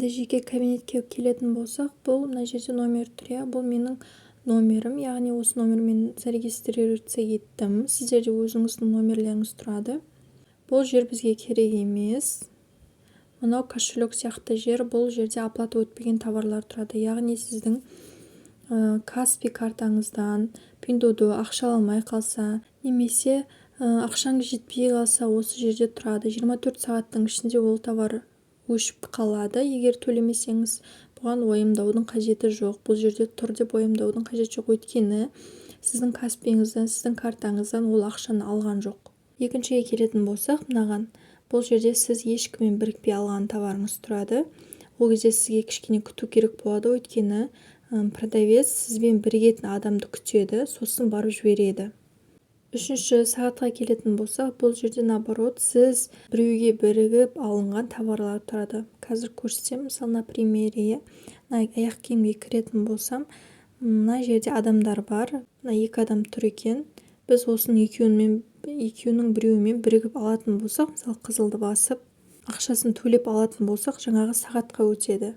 Енді жеке кабинетке келетін болсақ, бұл мына жерде номер тұр, иә, бұл менің номерім, яғни осы номермен зарегистрироваться еттім. Сіздерде өзіңіздің номерлеріңіз тұрады. Бұл жер бізге керек емес. Мынау кошелек сияқты жер, бұл жерде оплата өтпеген товарлар тұрады. Яғни сіздің Каспи картаңыздан Пиндодо ақша алмай қалса, немесе ақшаңыз жетпей қалса, осы жерде тұрады. 24 сағаттың ішінде ол товар өшіп қалады. Егер төлемесеңіз, бұған уайымдаудың қажеті жоқ. Бұл жерде тұр деп уайымдаудың қажеті жоқ. Өйткені сіздің Каспиіңізден, сіздің картаңыздан ол ақшаны алған жоқ. Екіншіге келетін болсақ, мынаған. Бұл жерде сіз ешкіммен бірікпей алған товарыңыз тұрады. Ол кезде сізге кішкене күту керек болады, өйткені продавец сізбен бірігетін адамды күтеді, сосын барып жібереді. Үшінші сағатқа келетін болсақ, бұл жерде наоборот, сіз біреуге бірігіп алынған товарлар тұрады. Қазір көрсетсем, мысалы, на примере, аяқ киімге кіретін болсам, мына жерде адамдар бар, мына екі адам тұр екен. Біз осының екеуінің біреуімен бірігіп алатын болсақ, мысалы, қызылды басып, ақшасын төлеп алатын болсақ, жаңағы сағатқа өтеді.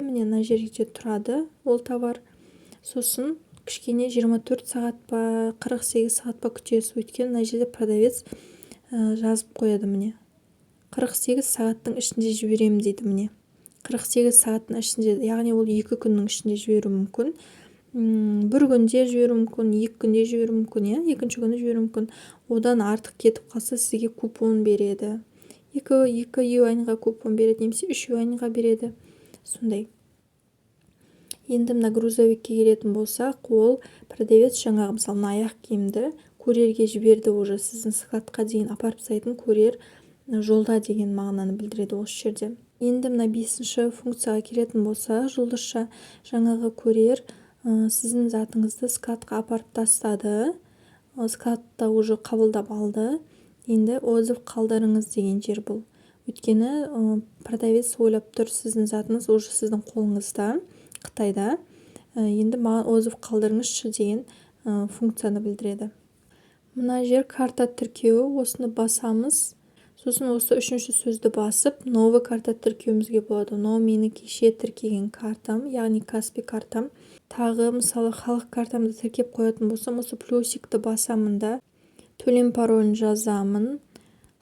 Міне мына жерде тұрады ол товар. Сосын кішкене 24 сағат па, 48 сағат па күтесіз. Өйткені мына жерде продавец жазып қояды, міне. 48 сағаттың ішінде жіберем дейді, міне. 48 сағаттың ішінде, яғни ол 2 күннің ішінде жіберу мүмкін. 1 күнде жіберу мүмкін, 2 күнде жіберу мүмкін, екінші күні жіберу мүмкін. Одан артық кетіп қалса, сізге купон береді. 2 юаньға купон береді, немесе 3 юаньға береді. Сондай. Енді мына грузовикке келетін болсақ, ол продавец жаңағы, мысалы, аяқ киімді курьерге жіберді уже. Сіздің складқа дейін апарып тастайтын курьер жолда деген мағынаны білдіреді осы жерде. Енді мына 5-ші функцияға келетін болсақ, жұлдызша жаңағы курьер сіздің затыңызды складқа апарып тастады. Складта уже қабылдап алды. Енді отзыв қалдырыңыз деген жер бұл. Өйткені продавец ойлап тұр, сіздің затыңыз уже сіздің қолыңызда, Қытайда. Енді маған отзыв қалдырыңызшы деген функцияны білдіреді. Мына жер карта тіркеу, осыны басамыз. Сосын осы 3-ші сөзді басып, новый карта тіркеуімізге болады. Мынау мені кеше тіркеген картам, яғни Каспи картам. Тағы, мысалы, халық картамды тіркеп қоятын болсам, осы плюсикті басамын да, төлем паролін жазамын.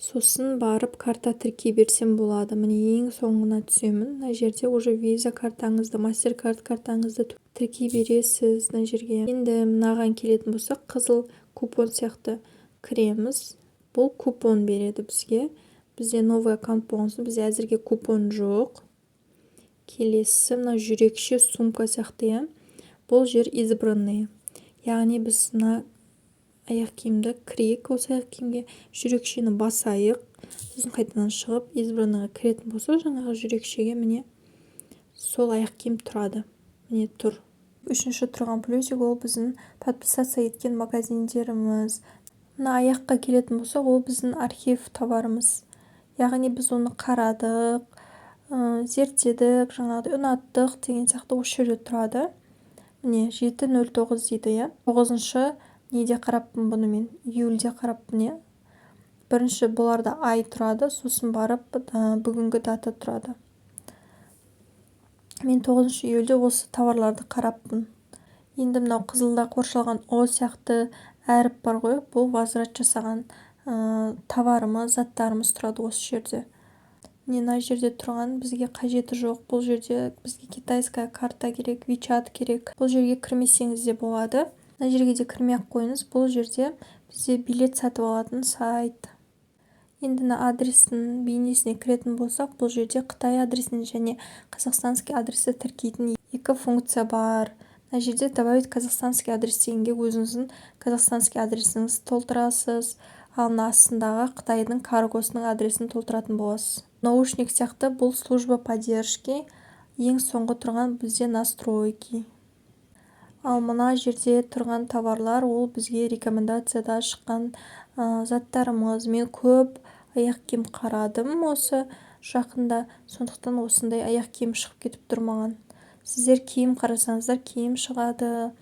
Сосын барып карта тіркей берсем болады. Міне ең соңына түсемін. Мына жерде уже виза картаңызды, мастеркард картаңызды тіркей бересіз мына жерге. Енді мынаған келетін болсақ, қызыл купон сияқты кіреміз. Бұл купон береді бізге. Бізде новый аккаунт болған соң, бізде әзірге купон жоқ. Келесі мына жүрекше сумка сияқты. Бұл жер избранные. Яғни біз мына аяқ киімді кірейік, осы аяқ киімге жүрекшені басайық. Сосын қайтадан шығып, избранныйға кіретін болса, жаңағы жүрекшеге міне сол аяқ киім тұрады. Міне тұр. 3-ші тұрған плюсик, ол біздің подписаться еткен магазиндеріміз. Мына аяққа келетін болсақ, ол біздің архив товарымыз. Яғни біз оны қарадық, зерттедік, жаңағыдай ұнаттық деген сияқты осы жерде тұрады. Міне 7.09 дейді, 9-шы неде қараппын бұны мен, июльде қараппын. Бірінші бұларда ай тұрады, сосын барып бүгінгі дата тұрады. Мен 9-шы июльде осы товарларды қараппын. Енді мынау қызылда қоршалған о сияқты әріп бар ғой, бұл возврат жасаған товарымыз, заттарымыз тұрады осы жерде. Мына жерде тұрған бізге қажеті жоқ. Бұл жерде бізге китайская карта керек, WeChat керек. Бұл жерге кірмесеңіз де болады. Мына жерге де кірмей-ақ қойыңыз. Бұл жерде бізде билет сатып алатын сайт. Енді мына адрестің бейнесіне кіретін болсақ, бұл жерде Қытай адресін және қазақстанский адресті тіркейтін 2 функция бар. Мына жерде добавить казахстанский адрес дегенге өзіңіздің казахстанский адресіңізді толтырасыз, ал астындағы Қытайдың каргосының адресін толтыратын боласыз. Наушник сияқты бұл служба поддержки, ең соңғы тұрған бізде настройки. Ал мына жерде тұрған товарлар, ол бізге рекомендацияда шыққан заттарымыз. Мен көп аяқ киім қарадым осы жақында, сондықтан осындай аяқ киім шығып кетіп тұрмаған. Сіздер киім қарасаңыздар, киім шығады.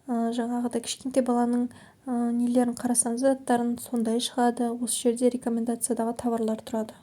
Жаңағыда кішкентай баланың нелерін қарасаңыздар, заттарын сондай шығады. Осы жерде рекомендациядағы товарлар тұрады.